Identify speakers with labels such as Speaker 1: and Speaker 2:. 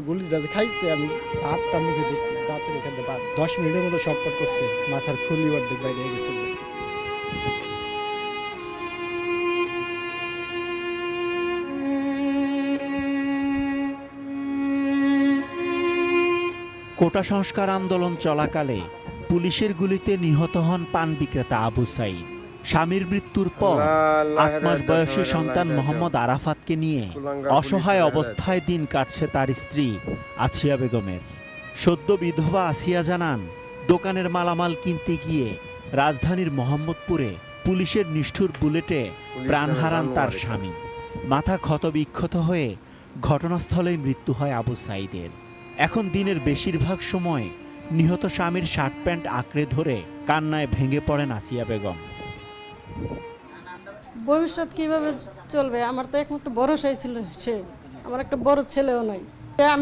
Speaker 1: গুলিটা যে খাইছে আমি হাতটা মুখে দেখছি, দাঁতের এখান থেকে 10 মিনিটের মতো শর্টকাট করছে, মাথার খুলি অর্ধেক বাইরে গেছে।
Speaker 2: কোটা সংস্কার আন্দোলন চলাকালে পুলিশের গুলিতে নিহত হন পান বিক্রেতা আবু সাইদ। স্বামীর মৃত্যুর পর 8 মাস বয়সী সন্তান মোহাম্মদ আরাফাতকে নিয়ে অসহায় অবস্থায় দিন কাটছে তার স্ত্রী আসিয়া বেগমের। সদ্য বিধবা আসিয়া জানান, দোকানের মালামাল কিনতে গিয়ে রাজধানীর মোহাম্মদপুরে পুলিশের নিষ্ঠুর বুলেটে প্রাণ হারান তার স্বামী। মাথা ক্ষতবিক্ষত হয়ে ঘটনাস্থলেই মৃত্যু হয় আবু সাইদের। এখন দিনের বেশিরভাগ সময় নিহত স্বামীর শার্ট প্যান্ট আঁকড়ে ধরে কান্নায় ভেঙে পড়েন আসিয়া বেগম।
Speaker 3: ভবিষ্যৎ কিভাবে চলবে? আমার তো একমাত্র ভরসাই ছিল সে, আমার একটা বড় ছেলেও নয়। আমি